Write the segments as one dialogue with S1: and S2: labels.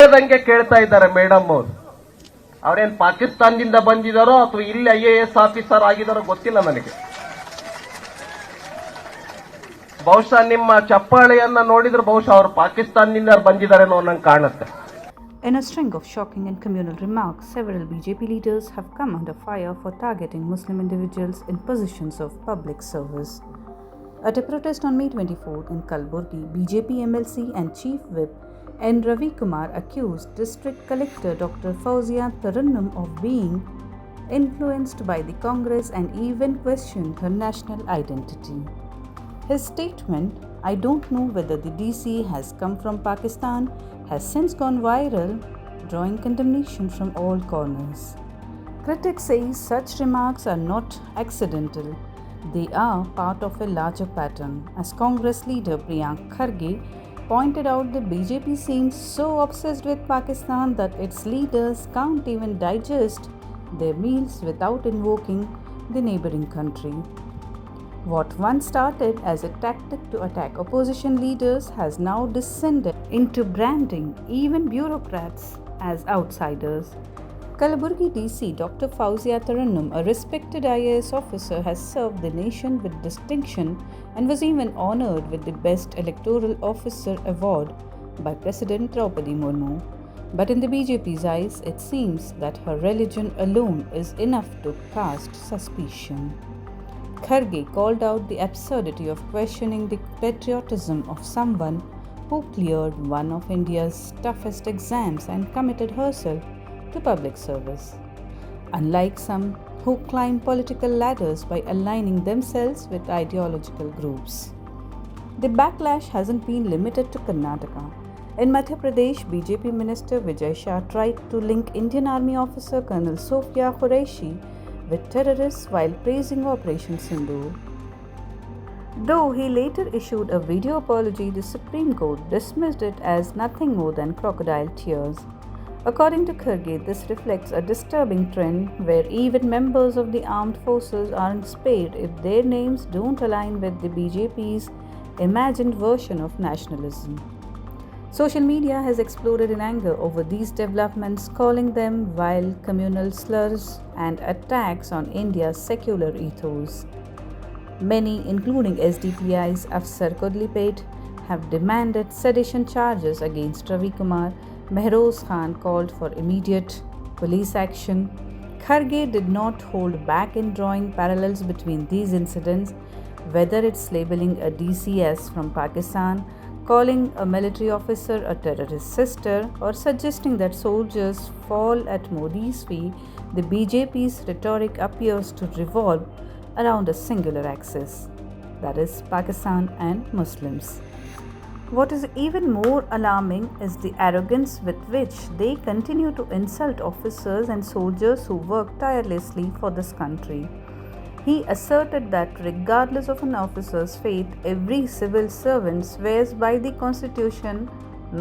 S1: ಹೇಳ್ದಂಗೆ ಕೇಳ್ತಾ ಇದ್ದಾರೆ ಮೇಡಮ್ ಅವರು. ಅವರೇನು ಪಾಕಿಸ್ತಾನದಿಂದ ಬಂದಿದ್ದಾರೋ ಅಥವಾ ಇಲ್ಲಿ IAS ಆಫೀಸರ್ ಆಗಿದ್ದಾರೋ ಗೊತ್ತಿಲ್ಲ ನನಗೆ. ಬಹುಶಃ ನಿಮ್ಮ ಚಪ್ಪಾಳೆಯನ್ನ ನೋಡಿದ್ರೆ ಬಹುಶಃ ಅವರು ಪಾಕಿಸ್ತಾನದಿಂದ ಬಂದಿದ್ದಾರೇನೋ ನಂಗೆ ಕಾಣುತ್ತೆ.
S2: In a string of shocking and communal remarks, several BJP leaders have come under fire for targeting Muslim individuals in positions of public service. At a protest on May 24 in Kalaburagi, BJP MLC and Chief Whip N. Ravikumar accused District Collector Dr. Fouzia Taranum of being influenced by the Congress and even questioned her national identity. His statement, "I don't know whether the DC has come from Pakistan," has since gone viral, drawing condemnation from all corners. Critics say such remarks are not accidental. They are part of a larger pattern. As Congress leader Priyank Kharge pointed out, the BJP seems so obsessed with Pakistan that its leaders can't even digest their meals without invoking the neighboring country. What once started as a tactic to attack opposition leaders has now descended into branding even bureaucrats as outsiders. Kalaburagi DC Dr. Fouzia Taranum, a respected IAS officer, has served the nation with distinction and was even honored with the Best Electoral Officer Award by President Draupadi Murmu. But in the BJP's eyes, it seems that her religion alone is enough to cast suspicion. Kharge called out the absurdity of questioning the patriotism of someone who cleared one of India's toughest exams and committed herself to public service. Unlike some who climb political ladders by aligning themselves with ideological groups. The backlash hasn't been limited to Karnataka. In Madhya Pradesh, BJP Minister Vijay Shah tried to link Indian Army officer Colonel Sophia Qureshi with terrorists while praising Operation Sindoor. Though he later issued a video apology, the Supreme Court dismissed it as nothing more than crocodile tears. According to Kharge, this reflects a disturbing trend where even members of the armed forces aren't spared if their names don't align with the BJP's imagined version of nationalism. Social media has exploded in anger over these developments, calling them vile communal slurs and attacks on India's secular ethos. Many, including SDPI's Afsar Kodlipet, have demanded sedition charges against Ravikumar. Mehroz Khan called for immediate police action. Kharge did not hold back in drawing parallels between these incidents, whether it's labeling a DC as from Pakistan, calling a military officer a terrorist sister, or suggesting that soldiers fall at Modi's feet. The BJP's rhetoric appears to revolve around a singular axis, that is, Pakistan and Muslims. What is even more alarming is the arrogance with which they continue to insult officers and soldiers who work tirelessly for this country. He asserted that regardless of an officer's faith, every civil servant swears by the Constitution,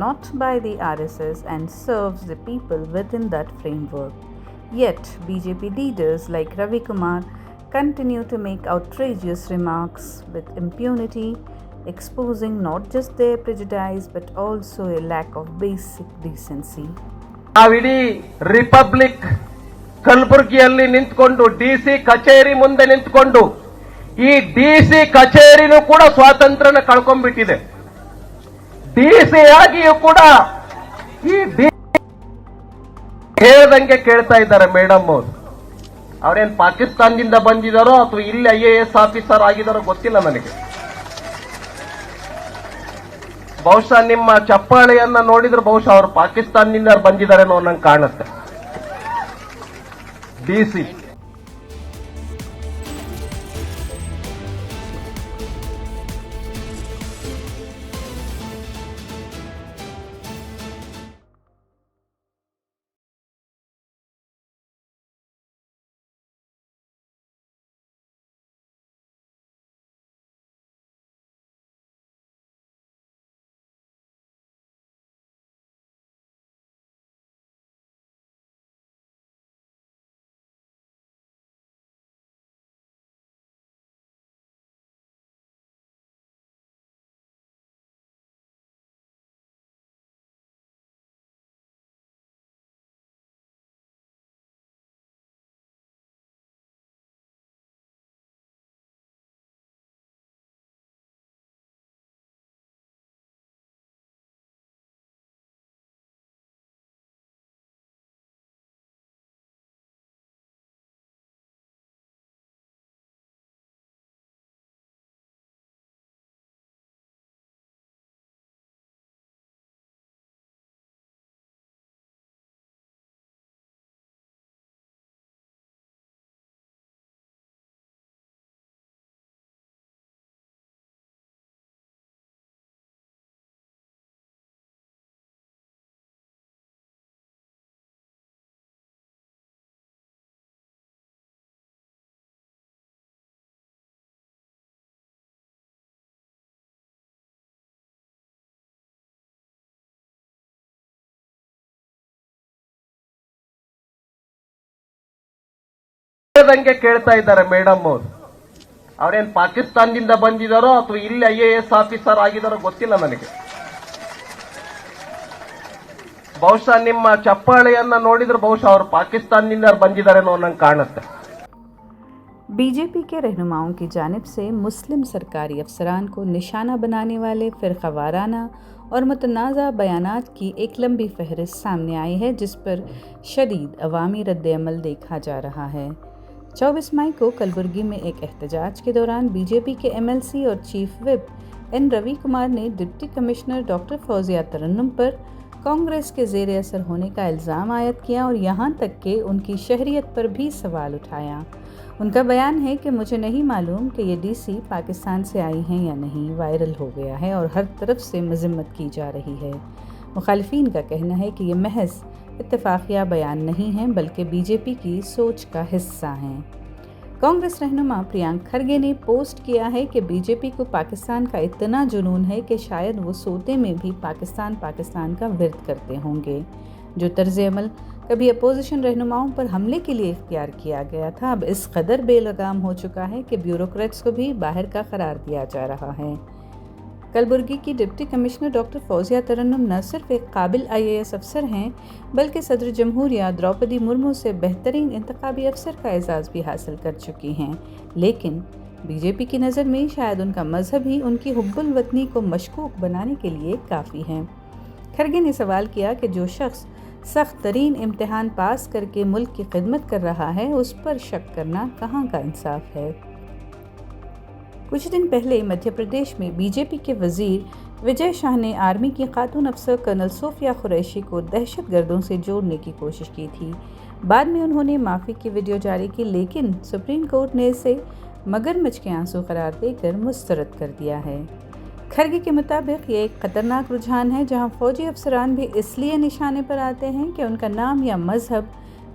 S2: not by the RSS, and serves the people within that framework. Yet, BJP leaders like Ravikumar continue to make outrageous remarks with impunity, exposing not just their prejudice but also a lack of basic decency.
S1: ನಾವಿಡೀ republic ಕಲಬುರಗಿಯಲ್ಲಿ ನಿಂತ್ಕೊಂಡು DC ಕಚೇರಿ ಮುಂದೆ ನಿಂತ್ಕೊಂಡು ಈ DC ಕಚೇರಿನೂ ಕೂಡ ಸ್ವಾತಂತ್ರ್ಯನ ಕಳ್ಕೊಂಡ್ಬಿಟ್ಟಿದೆ. DC ಆಗಿಯೂ ಕೂಡ ಈ ಹೇಳ್ದಂಗೆ ಕೇಳ್ತಾ ಇದ್ದಾರೆ ಮೇಡಮ್ ಅವರು. ಅವರೇನು ಪಾಕಿಸ್ತಾನದಿಂದ ಬಂದಿದ್ದಾರೋ ಅಥವಾ ಇಲ್ಲಿ IAS ಆಫೀಸರ್ ಆಗಿದ್ದಾರೋ ಗೊತ್ತಿಲ್ಲ ನನಗೆ. ಬಹುಶಃ ನಿಮ್ಮ ಚಪ್ಪಾಳೆಯನ್ನ ನೋಡಿದ್ರೆ ಬಹುಶಃ ಅವರು ಪಾಕಿಸ್ತಾನದಿಂದ ಬಂದಿದ್ದಾರೇನೋ ನಂಗೆ ಕಾಣುತ್ತೆ. DC ಹೇಳ್ದಂಗೆ ಕೇಳ್ತಾ ಇದ್ದಾರೆ ಮೇಡಮ್ ಅವರು. ಅವರೇನು ಪಾಕಿಸ್ತಾನದಿಂದ ಬಂದಿದ್ದಾರೋ ಅಥವಾ ಇಲ್ಲಿ IAS ಆಫೀಸರ್ ಆಗಿದ್ದಾರೋ ಗೊತ್ತಿಲ್ಲ ನನಗೆ. ಬಹುಶಃ ನಿಮ್ಮ ಚಪ್ಪಾಳೆಯನ್ನ ನೋಡಿದ್ರೆ ಬಹುಶಃ ಅವರು ಪಾಕಿಸ್ತಾನದಿಂದ ಬಂದಿದ್ದಾರೇನೋ ನಂಗೆ ಕಾಣುತ್ತೆ.
S2: बीजेपी के रहनुमाओं की जानिब से मुस्लिम सरकारी अफसरान को निशाना बनाने वाले फ़िरक़ावाराना और मुतनाज़ा बयानात की एक लंबी फहरिस्त सामने आई है, जिस पर शदीद अवामी रद्द-ए-अमल देखा जा रहा है। 24 मई को कलबुर्गी में एक एहतजाज के दौरान बीजेपी के MLC और चीफ विप N रविकुमार ने डिप्टी कमिश्नर डॉक्टर फौजिया तरन्नुम पर कांग्रेस के ज़ेर असर होने का इल्ज़ाम आयद किया और यहाँ तक कि उनकी शहरियत पर भी सवाल उठाया। उनका बयान है कि मुझे नहीं मालूम कि ये DC पाकिस्तान से आई हैं या नहीं, वायरल हो गया है और हर तरफ से मज़म्मत की जा रही है। मुखालिफिन का कहना है कि ये महज इत्तफाक़िया बयान नहीं हैं बल्कि BJP की सोच का हिस्सा हैं। कांग्रेस रहनुमा प्रियंक खरगे ने पोस्ट किया है कि BJP को पाकिस्तान का इतना जुनून है कि शायद वो सोते में भी पाकिस्तान का विर्द करते होंगे। जो तर्ज अमल कभी अपोजिशन रहनुमाओं पर हमले के लिए इख्तियार किया गया था, अब इस कदर बेलगाम हो चुका है कि ब्यूरोक्रेट्स को भी बाहर का करार दिया जा रहा है। कलबुर्गी की डिप्टी कमिश्नर डॉक्टर फौजिया तरन्नुम न सिर्फ एक काबिल IAS अफसर हैं बल्कि सदर जमहूरिया द्रौपदी मुर्मू से बेहतरीन इंतखाबी अफसर का एजाज़ भी हासिल कर चुकी हैं। लेकिन BJP की नज़र में शायद उनका मजहब ही उनकी हुब्बुल वतनी को मशकूक बनाने के लिए काफ़ी है। खरगे ने सवाल किया कि जो शख्स सख्त तरीन इम्तिहान पास करके मुल्क की खिदमत कर रहा है, उस पर शक करना कहाँ का इंसाफ है। कुछ दिन पहले मध्य प्रदेश में BJP के वज़ीर विजय शाह ने आर्मी की खातून अफसर कर्नल सोफिया कुरैशी को दहशतगर्दों से जोड़ने की कोशिश की थी। बाद में उन्होंने माफ़ी की वीडियो जारी की, लेकिन सुप्रीम कोर्ट ने इसे मगरमच्छ के आंसू करार देकर मुस्तरद कर दिया है। खरगे के मुताबिक ये एक ख़तरनाक रुझान है जहां फ़ौजी अफसरान भी इसलिए निशाने पर आते हैं कि उनका नाम या मज़हब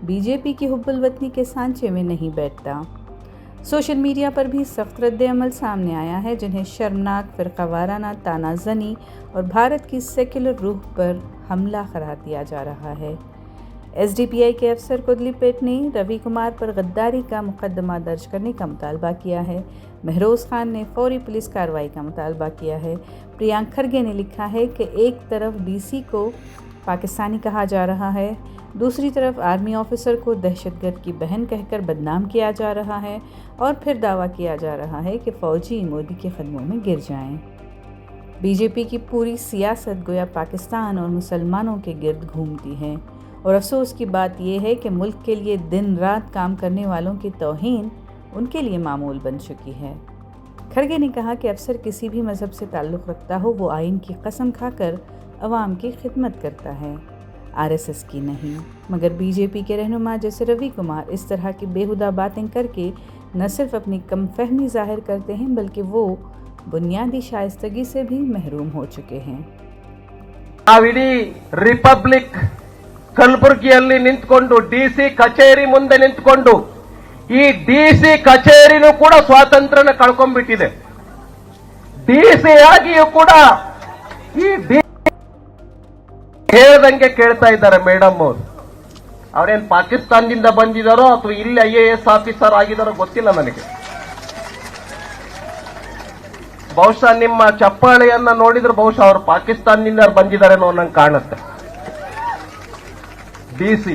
S2: BJP की हुब्बुल वतनी के सांचे में नहीं बैठता। सोशल मीडिया पर भी सख्त रद्द-ए-अमल सामने आया है, जिन्हें शर्मनाक, फ़िरक़ावाराना, तानाज़नी और भारत की सेक्युलर रूह पर हमला करार दिया जा रहा है। SDPI के अफसर कुदलीपेट ने रविकुमार पर गद्दारी का मुकदमा दर्ज करने का मुतालबा किया है। महरोज़ खान ने फौरी पुलिस कार्रवाई का मुतालबा किया है। प्रियंक खरगे ने लिखा है कि एक तरफ DC को पाकिस्तानी कहा जा रहा है, दूसरी तरफ आर्मी ऑफिसर को दहशतगर्द की बहन कहकर बदनाम किया जा रहा है और फिर दावा किया जा रहा है कि फ़ौजी मोदी के कदमों में गिर जाएं। BJP की पूरी सियासत गोया पाकिस्तान और मुसलमानों के गिर्द घूमती है और अफसोस की बात यह है कि मुल्क के लिए दिन रात काम करने वालों की तौहीन उनके लिए मामूल बन चुकी है। खरगे ने कहा कि अफसर किसी भी मज़हब से ताल्लुक़ रखता हो, वो आइन की कसम खाकर अवाम की खिदमत करता है, RSS की नहीं। मगर BJP के रहनुमा जैसे रविकुमार इस तरह की बेहुदा बातें करके न सिर्फ अपनी कम फहमी ज़ाहिर करते हैं बल्कि वो बुनियादी शाइस्तगी से भी महरूम हो चुके हैं।
S1: ನಾವಿಡೀ ರಿಪಬ್ಲಿಕ್ ಕಲಬುರಗಿಯಲ್ಲಿ ನಿಂತ್ಕೊಂಡು DC ಕಚೇರಿ ಮುಂದೆ ನಿಂತ್ಕೊಂಡು ಈ DC ಕಚೇರಿನೂ ಕೂಡ ಸ್ವಾತಂತ್ರ್ಯನ ಕಳ್ಕೊಂಡ್ಬಿಟ್ಟಿದೆ. DC ಆಗಿಯೂ ಕೂಡ ಈ ಹೇಳ್ದಂಗೆ ಕೇಳ್ತಾ ಇದ್ದಾರೆ ಮೇಡಮ್ ಅವರು. ಅವರೇನು ಪಾಕಿಸ್ತಾನದಿಂದ ಬಂದಿದ್ದಾರೋ ಅಥವಾ ಇಲ್ಲಿ IAS ಆಫೀಸರ್ ಆಗಿದ್ದಾರೋ ಗೊತ್ತಿಲ್ಲ ನನಗೆ. ಬಹುಶಃ ನಿಮ್ಮ ಚಪ್ಪಾಳೆಯನ್ನ ನೋಡಿದ್ರೆ ಬಹುಶಃ ಅವರು ಪಾಕಿಸ್ತಾನದಿಂದ ಬಂದಿದ್ದಾರೇನೋ ನಂಗೆ ಕಾಣುತ್ತೆ. DC